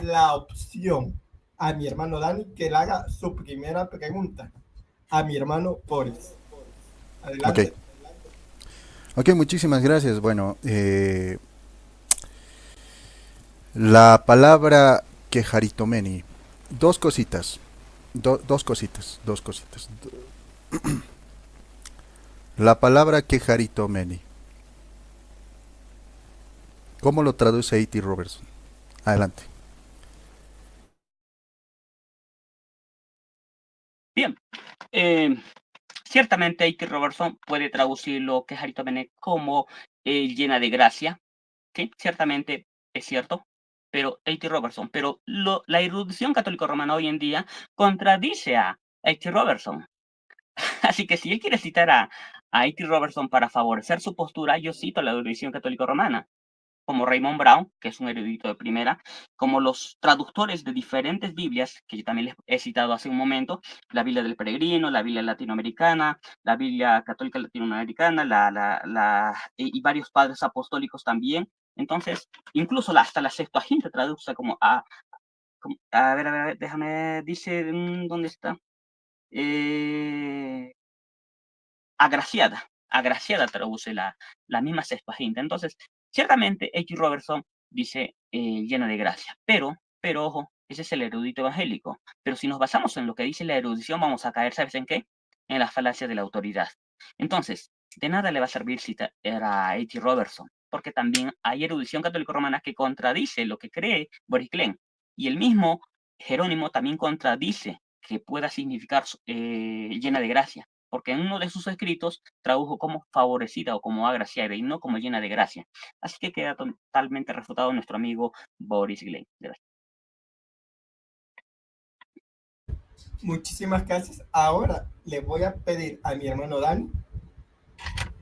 la opción a mi hermano Dani que le haga su primera pregunta a mi hermano Boris. Adelante. Ok, muchísimas gracias. Bueno, la palabra quejaritomeni, dos cositas. La palabra quejaritomeni, ¿cómo lo traduce A.T. Robertson? Adelante. Bien. Ciertamente A.T. Robertson puede traducirlo quejaritomeni como llena de gracia. Sí, ciertamente es cierto. Pero A.T. Robertson, pero la erudición católico-romana hoy en día contradice a A.T. Robertson. Así que si él quiere citar a A.T. Robertson para favorecer su postura, yo cito la erudición católico-romana, como Raymond Brown, que es un erudito de primera, como los traductores de diferentes Biblias, que yo también les he citado hace un momento, la Biblia del Peregrino, la Biblia latinoamericana, la Biblia católica latinoamericana, y varios padres apostólicos también. Entonces, incluso hasta la Septuaginta traduce como a ver, déjame, dice, ¿dónde está? Agraciada traduce la misma Septuaginta. Entonces, ciertamente H. Robertson dice llena de gracia, pero ojo, ese es el erudito evangélico. Pero si nos basamos en lo que dice la erudición, vamos a caer, ¿sabes en qué? En la falacia de la autoridad. Entonces, de nada le va a servir citar a H. Robertson, porque también hay erudición católico-romana que contradice lo que cree Boris Glenn. Y el mismo Jerónimo también contradice que pueda significar llena de gracia, porque en uno de sus escritos tradujo como favorecida o como agraciada y no como llena de gracia. Así que queda totalmente refutado nuestro amigo Boris Glenn. Gracias. Muchísimas gracias. Ahora le voy a pedir a mi hermano Dani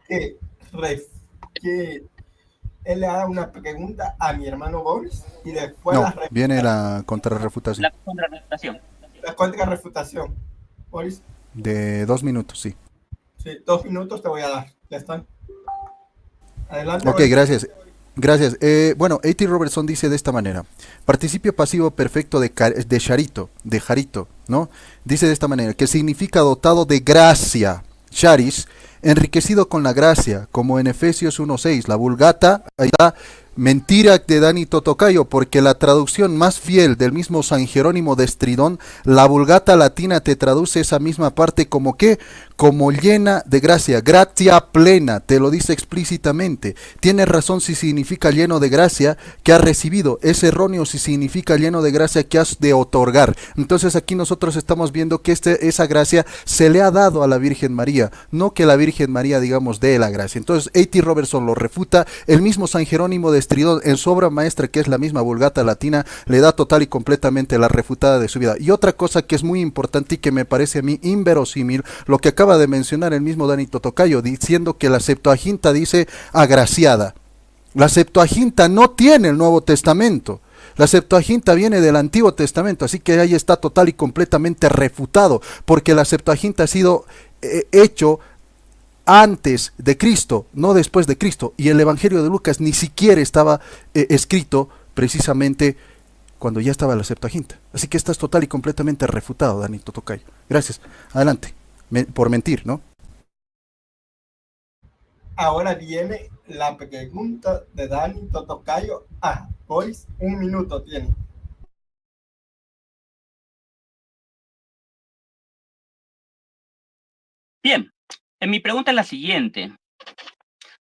que él le hará una pregunta a mi hermano Boris y después No, viene la contrarrefutación. La contrarrefutación. la contrarrefutación. Boris, De 2 minutos, sí. sí, 2 minutos te voy a dar. Ya está. Adelante, Ok, Boris. gracias. Gracias. Bueno, A.T. Robertson dice de esta manera: participio pasivo perfecto de Jarito, ¿no? Dice de esta manera, que significa dotado de gracia, charis, enriquecido con la gracia, como en Efesios 1.6, la vulgata, ahí está, mentira de Dani Totocayo, porque la traducción más fiel del mismo San Jerónimo de Estridón, la vulgata latina te traduce esa misma parte como que, como llena de gracia, gratia plena, te lo dice explícitamente. Tienes razón si significa lleno de gracia que has recibido, es erróneo si significa lleno de gracia que has de otorgar. Entonces aquí nosotros estamos viendo que esa gracia se le ha dado a la Virgen María, no que la Virgen María, digamos, dé la gracia. Entonces A.T. Robertson lo refuta, el mismo San Jerónimo de Estridón en su obra maestra, que es la misma Vulgata Latina, le da total y completamente la refutada de su vida. Y otra cosa que es muy importante y que me parece a mí inverosímil, lo que acaba de mencionar el mismo Dani Totocayo, diciendo que la Septuaginta dice agraciada. La Septuaginta no tiene el Nuevo Testamento. La Septuaginta viene del Antiguo Testamento, así que ahí está total y completamente refutado, porque la Septuaginta ha sido hecho antes de Cristo, no después de Cristo, y el Evangelio de Lucas ni siquiera estaba escrito precisamente cuando ya estaba la Septuaginta. Así que estás total y completamente refutado, Dani Totocayo. Gracias. Adelante. Por mentir, ¿no? Ahora viene la pregunta de Dani Totocayo a Boris. 1 minuto tiene. Bien, mi pregunta es la siguiente.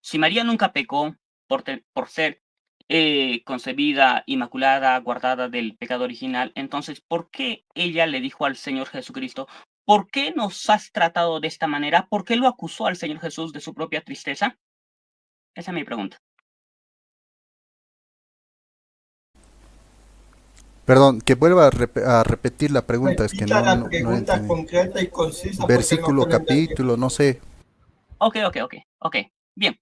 Si María nunca pecó por ser concebida, inmaculada, guardada del pecado original, entonces, ¿por qué ella le dijo al Señor Jesucristo, ¿por qué nos has tratado de esta manera? ¿Por qué lo acusó al Señor Jesús de su propia tristeza? Esa es mi pregunta. Perdón, que vuelva a repetir la pregunta, es que Repita la no pregunta entendí. concreta y concisa porque no Versículo, te lo entendí. capítulo, no sé. Ok. Bien.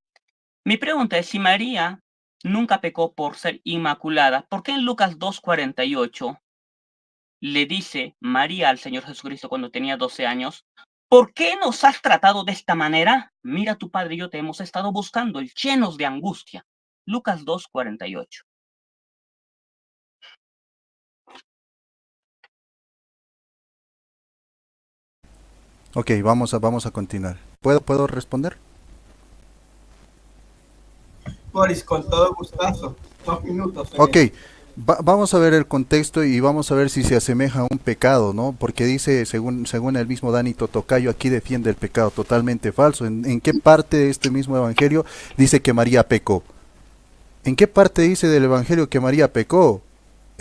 Mi pregunta es, si María nunca pecó por ser inmaculada, ¿por qué en Lucas 2:48 le dice María al Señor Jesucristo cuando tenía 12 años, ¿por qué nos has tratado de esta manera? Mira, tu padre y yo te hemos estado buscando, llenos de angustia. Lucas 2:48. Ok, vamos a continuar. ¿Puedo responder? Boris, con todo gustazo. 2 minutos. Ok, vamos a ver el contexto y vamos a ver si se asemeja a un pecado, ¿no? Porque dice, según el mismo Dani Totocayo, aquí defiende el pecado, totalmente falso. ¿En qué parte de este mismo evangelio dice que María pecó? ¿En qué parte dice del evangelio que María pecó?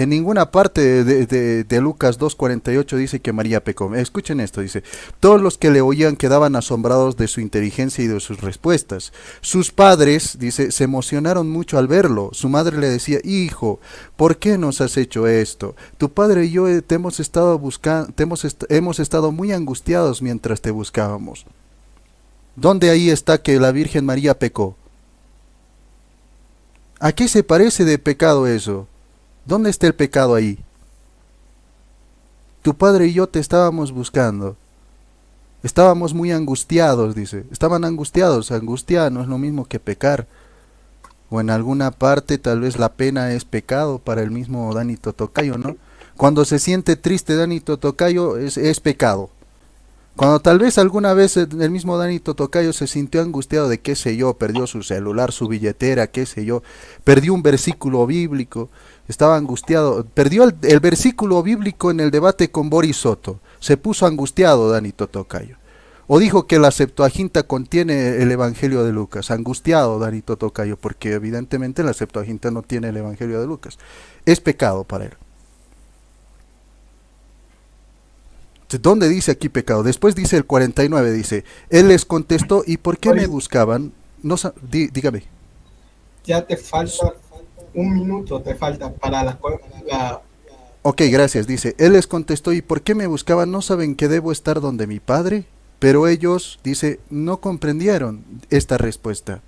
En ninguna parte de Lucas 2:48 dice que María pecó. Escuchen esto, dice: todos los que le oían quedaban asombrados de su inteligencia y de sus respuestas. Sus padres, dice, se emocionaron mucho al verlo. Su madre le decía: hijo, ¿por qué nos has hecho esto? Tu padre y yo te hemos estado buscando, hemos estado muy angustiados mientras te buscábamos. ¿Dónde ahí está que la Virgen María pecó? ¿A qué se parece de pecado eso? ¿Dónde está el pecado ahí? Tu padre y yo te estábamos buscando. Estábamos muy angustiados, dice. Estaban angustiados. Angustia no es lo mismo que pecar. O en alguna parte tal vez la pena es pecado para el mismo Dani Totocayo, ¿no? Cuando se siente triste Dani Totocayo es pecado. Cuando tal vez alguna vez el mismo Dani Totocayo se sintió angustiado de qué sé yo, perdió su celular, su billetera, qué sé yo, perdió un versículo bíblico, estaba angustiado, perdió el versículo bíblico en el debate con Boris Soto, se puso angustiado Dani Totocayo. O dijo que la Septuaginta contiene el Evangelio de Lucas, angustiado Dani Totocayo, porque evidentemente la Septuaginta no tiene el Evangelio de Lucas. Es pecado para él. ¿Dónde dice aquí pecado? Después dice el 49, dice, él les contestó, ¿y por qué me buscaban? No, dígame. Ya te falta 1 minuto, te falta para la... Ok, gracias, dice, él les contestó, ¿y por qué me buscaban? ¿No saben que debo estar donde mi padre? Pero ellos, dice, no comprendieron esta respuesta.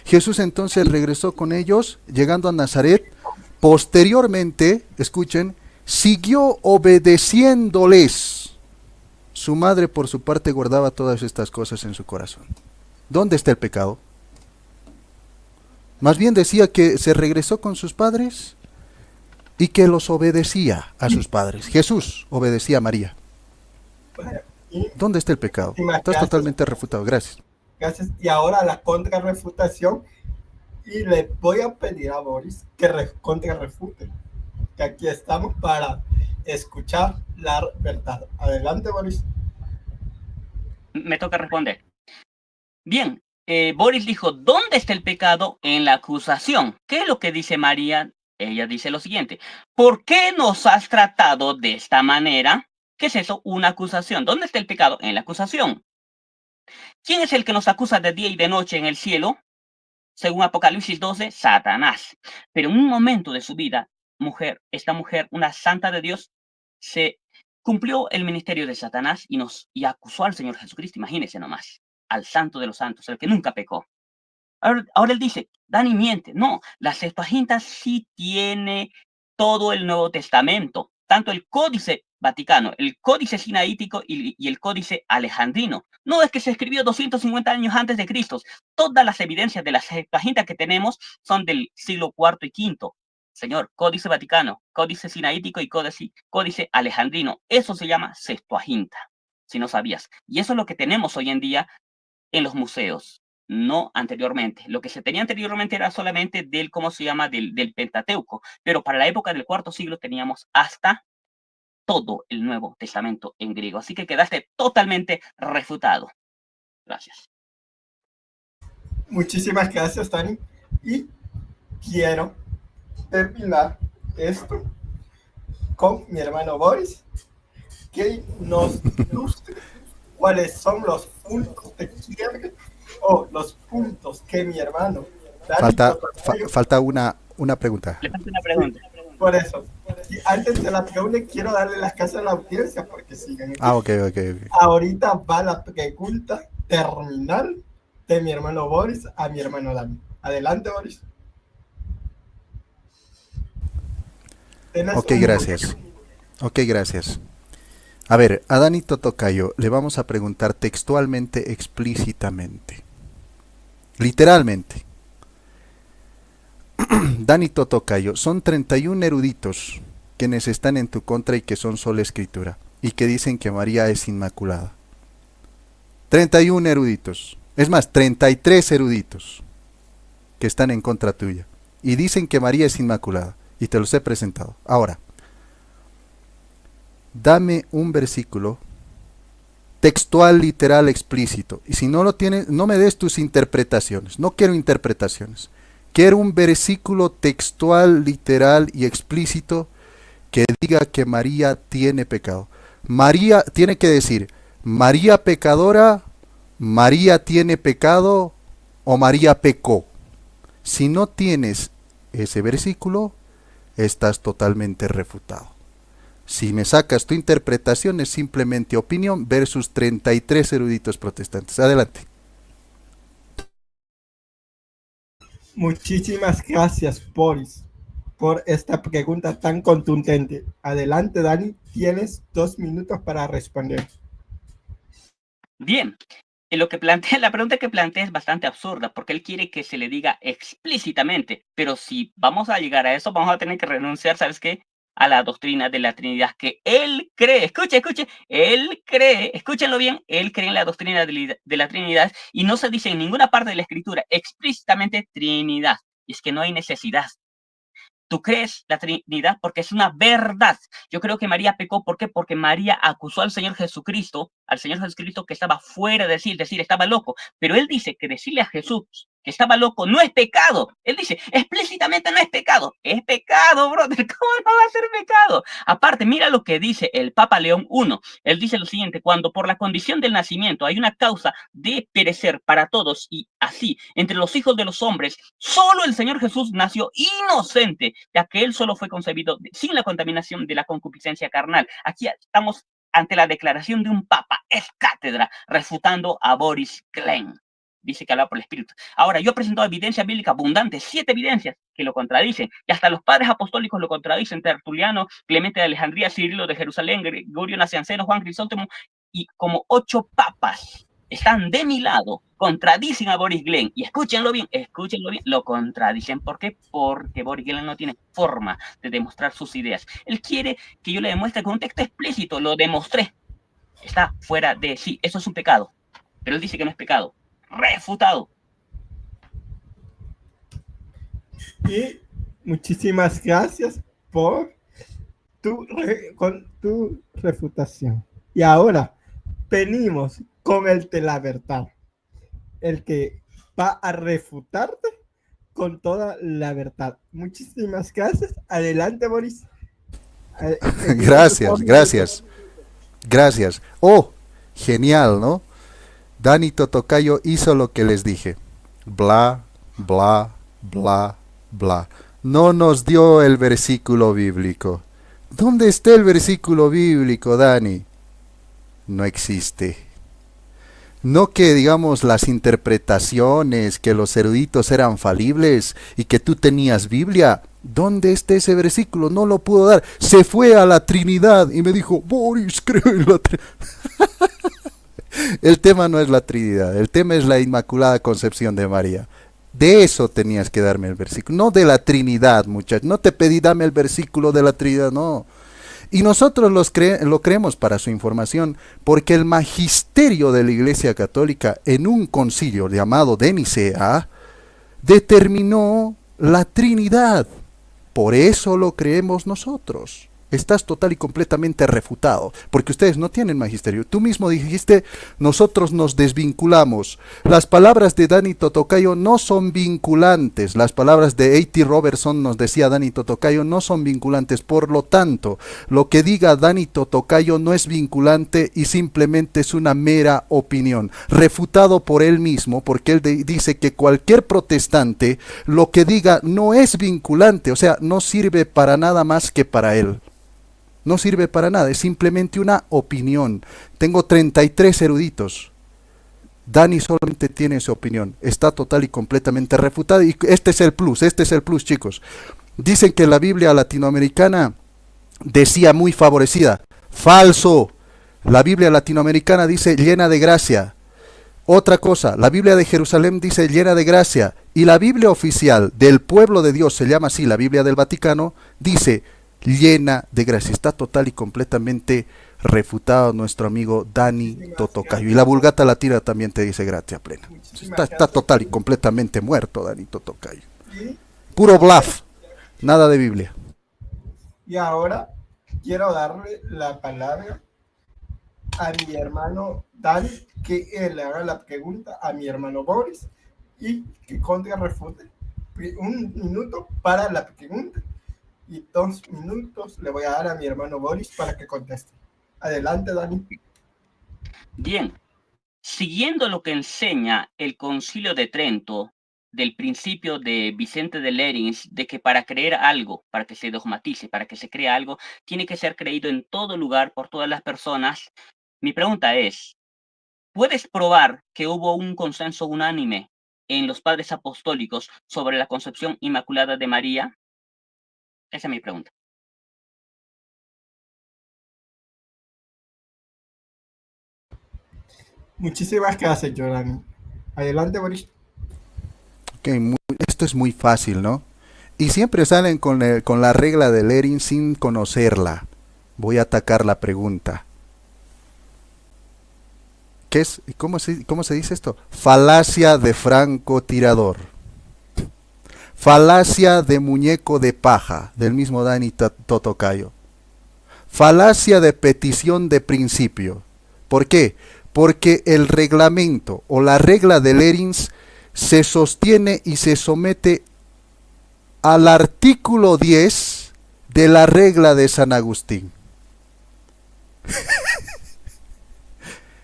Jesús entonces regresó con ellos, llegando a Nazaret. Posteriormente, escuchen, siguió obedeciéndoles. Su madre, por su parte, guardaba todas estas cosas en su corazón. ¿Dónde está el pecado? Más bien decía que se regresó con sus padres y que los obedecía a sus padres. Jesús obedecía a María. Bueno, y ¿Dónde está el pecado? muchísimas Estás gracias. totalmente refutado. Gracias. Gracias. Y ahora la contrarrefutación. Y le voy a pedir a Boris que contrarrefute. Que aquí estamos para escuchar la verdad. Adelante, Boris. Me toca responder. Bien, Boris dijo, ¿dónde está el pecado en la acusación? ¿Qué es lo que dice María? Ella dice lo siguiente, ¿por qué nos has tratado de esta manera? ¿Qué es eso? Una acusación. ¿Dónde está el pecado? En la acusación. ¿Quién es el que nos acusa de día y de noche en el cielo? Según Apocalipsis 12, Satanás. Pero en un momento de su vida, esta mujer, una santa de Dios, se cumplió el ministerio de Satanás y acusó al Señor Jesucristo. Imagínense nomás, al santo de los santos, el que nunca pecó. Ahora él dice, Dani miente. No, la Septuaginta sí tiene todo el Nuevo Testamento, tanto el Códice Vaticano, el Códice Sinaítico y el Códice Alejandrino. No es que se escribió 250 años antes de Cristo. Todas las evidencias de la Septuaginta que tenemos son del siglo IV y V. Señor, Códice Vaticano, Códice Sinaítico y Códice Alejandrino. Eso se llama Septuaginta, si no sabías. Y eso es lo que tenemos hoy en día en los museos. No anteriormente. Lo que se tenía anteriormente era solamente ¿cómo se llama? Del Pentateuco. Pero para la época del cuarto siglo teníamos hasta todo el Nuevo Testamento en griego. Así que quedaste totalmente refutado. Gracias. Muchísimas gracias, Dani. Y quiero terminar esto con mi hermano Boris, que nos ilustre cuáles son los puntos de quiebre o los puntos que mi hermano Dani Falta una pregunta. Le falta una pregunta. Por eso, y antes de la pregunta, quiero darle las gracias a la audiencia porque siguen. Ok. Ahorita va la pregunta terminal de mi hermano Boris a mi hermano Dani. Adelante, Boris. Ok, gracias. A ver, a Dani Totocayo le vamos a preguntar textualmente, explícitamente. Literalmente. Dani Totocayo, son 31 eruditos quienes están en tu contra y que son sola escritura y que dicen que María es inmaculada. 31 eruditos. Es más, 33 eruditos que están en contra tuya y dicen que María es inmaculada y te los he presentado. Ahora, dame un versículo textual, literal, explícito. Y si no lo tienes, no me des tus interpretaciones. No quiero interpretaciones. Quiero un versículo textual, literal y explícito que diga que María tiene pecado. María tiene que decir, María pecadora, María tiene pecado o María pecó. Si no tienes ese versículo, estás totalmente refutado. Si me sacas tu interpretación, es simplemente opinión versus 33 eruditos protestantes. Adelante. Muchísimas gracias, Boris, por esta pregunta tan contundente. Adelante, Dani, tienes 2 minutos para responder. Bien. La pregunta que plantea es bastante absurda, porque él quiere que se le diga explícitamente, pero si vamos a llegar a eso, vamos a tener que renunciar, ¿sabes qué? A la doctrina de la Trinidad que él cree. Escuche, él cree, escúchenlo bien, él cree en la doctrina de la Trinidad y no se dice en ninguna parte de la Escritura explícitamente Trinidad. Y es que no hay necesidad. Tú crees la Trinidad porque es una verdad. Yo creo que María pecó, ¿por qué? Porque María acusó al Señor Jesucristo que estaba fuera de sí, es decir, estaba loco. Pero él dice que decirle a Jesús que estaba loco no es pecado. Él dice, explícitamente no es pecado. Es pecado, brother. ¿Cómo no va a ser pecado? Aparte, mira lo que dice el Papa León I. Él dice lo siguiente, cuando por la condición del nacimiento hay una causa de perecer para todos y así, entre los hijos de los hombres, solo el Señor Jesús nació inocente, ya que él solo fue concebido sin la contaminación de la concupiscencia carnal. Aquí estamos ante la declaración de un papa, es cátedra, refutando a Boris Klein. dice que habla por el Espíritu. Ahora, yo he presentado evidencia bíblica abundante, 7 evidencias que lo contradicen, y hasta los padres apostólicos lo contradicen: Tertuliano, Clemente de Alejandría, Cirilo de Jerusalén, Gregorio Nacianceno, Juan Crisóstomo, y como 8 papas están de mi lado, contradicen a Boris Glenn, y escúchenlo bien, lo contradicen. ¿Por qué? Porque Boris Glenn no tiene forma de demostrar sus ideas. Él quiere que yo le demuestre con un texto explícito, lo demostré. Está fuera de sí, eso es un pecado, pero él dice que no es pecado. Refutado. Y muchísimas gracias por con tu refutación. Y ahora venimos con el de la verdad, el que va a refutarte con toda la verdad. Muchísimas gracias. Adelante, Boris. Gracias. Oh, genial, ¿no? Dani Totocayo hizo lo que les dije. Bla, bla, bla, bla. No nos dio el versículo bíblico. ¿Dónde está el versículo bíblico, Dani? No existe. No que digamos las interpretaciones, que los eruditos eran falibles y que tú tenías Biblia. ¿Dónde está ese versículo? No lo pudo dar. Se fue a la Trinidad y me dijo, Boris, creo en la Trinidad. El tema no es la Trinidad, el tema es la Inmaculada Concepción de María. De eso tenías que darme el versículo, no de la Trinidad, muchachos. No te pedí dame el versículo de la Trinidad, no. Y nosotros lo creemos, para su información, porque el magisterio de la Iglesia Católica en un concilio llamado de Nicea determinó la Trinidad. Por eso lo creemos nosotros. Estás total y completamente refutado, porque ustedes no tienen magisterio. Tú mismo dijiste, nosotros nos desvinculamos. Las palabras de Dani Totocayo no son vinculantes. Las palabras de A.T. Robertson, nos decía Dani Totocayo, no son vinculantes. Por lo tanto, lo que diga Dani Totocayo no es vinculante y simplemente es una mera opinión. Refutado por él mismo, porque él dice que cualquier protestante, lo que diga no es vinculante, o sea, no sirve para nada más que para él. No sirve para nada, es simplemente una opinión. Tengo 33 eruditos. Dani solamente tiene su opinión. Está total y completamente refutada. Y este es el plus, chicos. Dicen que la Biblia latinoamericana decía muy favorecida. Falso. La Biblia latinoamericana dice llena de gracia. Otra cosa, la Biblia de Jerusalén dice llena de gracia. Y la Biblia oficial del pueblo de Dios, se llama así, la Biblia del Vaticano, dice llena de gracia. Está total y completamente refutado nuestro amigo Dani Totocayo. Y la Vulgata Latina también te dice gracia plena. Está total y completamente muerto Dani Totocayo. Puro bluff, nada de Biblia. Y ahora quiero darle la palabra a mi hermano Dani, que él le haga la pregunta a mi hermano Boris y que contra refute. 1 minuto para la pregunta y 2 minutos le voy a dar a mi hermano Boris para que conteste. Adelante, Dani. Bien, siguiendo lo que enseña el Concilio de Trento, del principio de Vicente de Lérins, de que para creer algo, para que se dogmatice, para que se crea algo, tiene que ser creído en todo lugar, por todas las personas. Mi pregunta es, ¿puedes probar que hubo un consenso unánime en los padres apostólicos sobre la concepción inmaculada de María? Esa es mi pregunta. Muchísimas gracias, Dani. Adelante, Boris. Okay, esto es muy fácil, ¿no? Y siempre salen con la regla de Lérins sin conocerla. Voy a atacar la pregunta. ¿Qué es? ¿Cómo se dice esto? Falacia de francotirador. Falacia de muñeco de paja, del mismo Dani Totocayo. Falacia de petición de principio. ¿Por qué? Porque el reglamento o la regla de Lérins se sostiene y se somete al artículo 10 de la regla de San Agustín.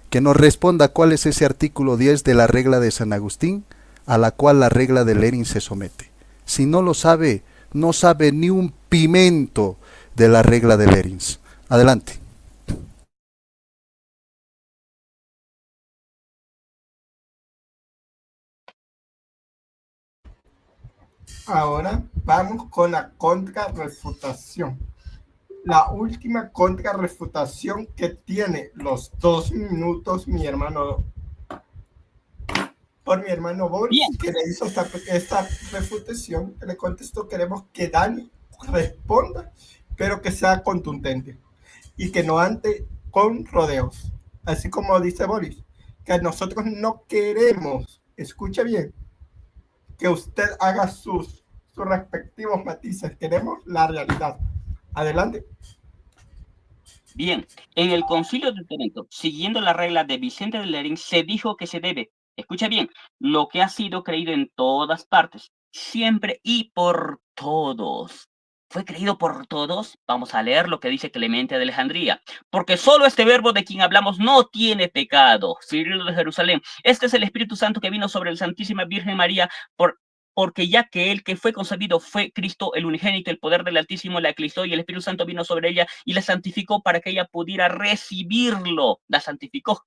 Que nos responda cuál es ese artículo 10 de la regla de San Agustín a la cual la regla de Lérins se somete. Si no lo sabe, no sabe ni un pimiento de la regla de Lérins. Adelante. ahora vamos con la contrarrefutación. La última contrarrefutación que tiene los 2 minutos mi hermano Boris, Bien, que le hizo esta refutación, que le contestó. Queremos que Dani responda, pero que sea contundente y que no ande con rodeos. Así como dice Boris, que nosotros no queremos, escuche bien, que usted haga sus respectivos matices, queremos la realidad. Adelante. bien. En el Concilio de Trento, siguiendo la regla de Vicente de Lerín, se dijo que se debe, escucha bien, lo que ha sido creído en todas partes, siempre y por todos. ¿Fue creído por todos? Vamos a leer lo que dice Clemente de Alejandría. Porque solo este verbo de quien hablamos no tiene pecado. Cirilo de Jerusalén. Este es el Espíritu Santo que vino sobre la Santísima Virgen María porque ya que el que fue concebido fue Cristo, el unigénito, el poder del Altísimo la eclipsó y el Espíritu Santo vino sobre ella y la santificó para que ella pudiera recibirlo. La santificó.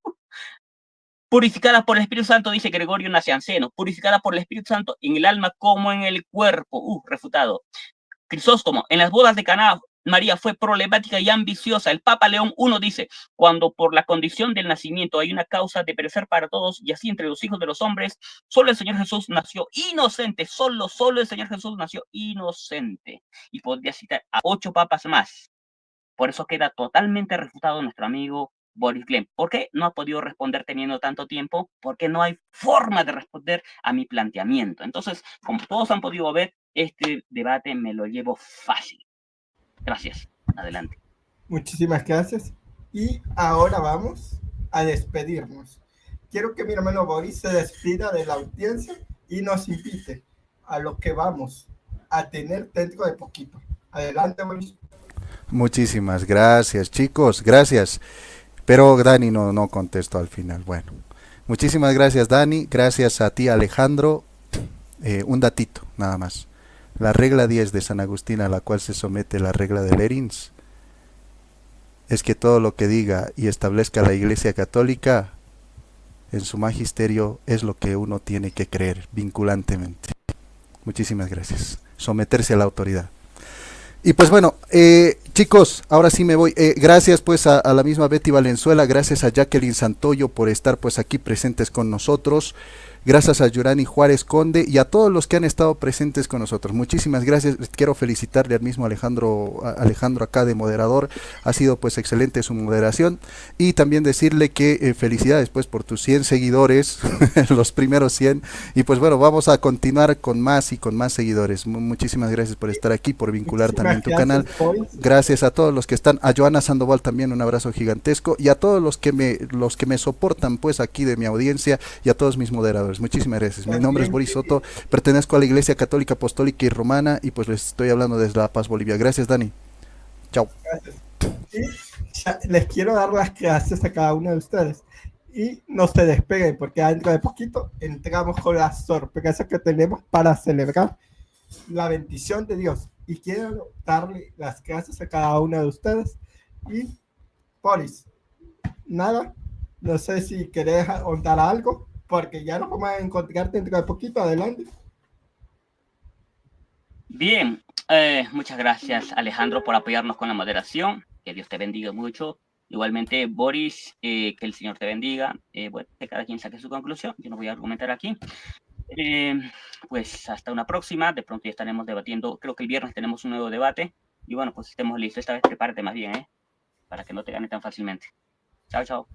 Purificada por el Espíritu Santo, dice Gregorio Nacianceno, purificada por el Espíritu Santo en el alma como en el cuerpo. Refutado. Crisóstomo, en las bodas de Caná, María fue problemática y ambiciosa. El Papa León I dice, cuando por la condición del nacimiento hay una causa de perecer para todos, y así entre los hijos de los hombres, solo el Señor Jesús nació inocente, solo el Señor Jesús nació inocente. Y podría citar a 8 papas más. Por eso queda totalmente refutado nuestro amigo Boris Glenn. ¿Por qué no ha podido responder teniendo tanto tiempo? Porque no hay forma de responder a mi planteamiento. Entonces, como todos han podido ver, este debate me lo llevo fácil. Gracias. Adelante. Muchísimas gracias. Y ahora vamos a despedirnos. Quiero que mi hermano Boris se despida de la audiencia y nos invite a lo que vamos a tener dentro de poquito. Adelante, Boris. Muchísimas gracias, chicos, gracias. Pero Dani no contestó al final. Bueno, muchísimas gracias, Dani. Gracias a ti, Alejandro. Un datito, nada más. La regla 10 de San Agustín, a la cual se somete la regla de Lerins, es que todo lo que diga y establezca la Iglesia Católica en su magisterio es lo que uno tiene que creer vinculantemente. Muchísimas gracias. Someterse a la autoridad. Y pues bueno, chicos, ahora sí me voy. Gracias pues a la misma Betty Valenzuela, gracias a Jacqueline Santoyo por estar pues aquí presentes con nosotros. Gracias a Yurani Juárez Conde y a todos los que han estado presentes con nosotros. Muchísimas gracias. Quiero felicitarle al mismo Alejandro acá de moderador. Ha sido pues excelente su moderación. Y también decirle que felicidades pues por tus 100 seguidores, los primeros 100. Y pues bueno, vamos a continuar con más y con más seguidores. Muchísimas gracias por estar aquí, por vincular también tu canal. Gracias a todos los que están. A Joana Sandoval también un abrazo gigantesco. Y a todos los que me soportan pues aquí de mi audiencia y a todos mis moderadores. Muchísimas gracias. Mi nombre es Boris Soto, pertenezco a la Iglesia Católica Apostólica y Romana y pues les estoy hablando desde La Paz, Bolivia. Gracias, Dani. Chao. Y les quiero dar las gracias a cada uno de ustedes. Y no se despeguen porque dentro de poquito entramos con la sorpresa que tenemos para celebrar la bendición de Dios. Y quiero darle las gracias a cada uno de ustedes. Y Boris, nada, no sé si querés contar algo, porque ya nos vamos a encontrar dentro de poquito. Adelante. Bien, muchas gracias Alejandro por apoyarnos con la moderación. Que Dios te bendiga mucho. Igualmente, Boris, que el Señor te bendiga. Bueno, que cada quien saque su conclusión. Yo no voy a argumentar aquí. Pues hasta una próxima. De pronto ya estaremos debatiendo. Creo que el viernes tenemos un nuevo debate. Y bueno, pues estemos listos. Esta vez prepárate más bien, para que no te gane tan fácilmente. Chao, chao.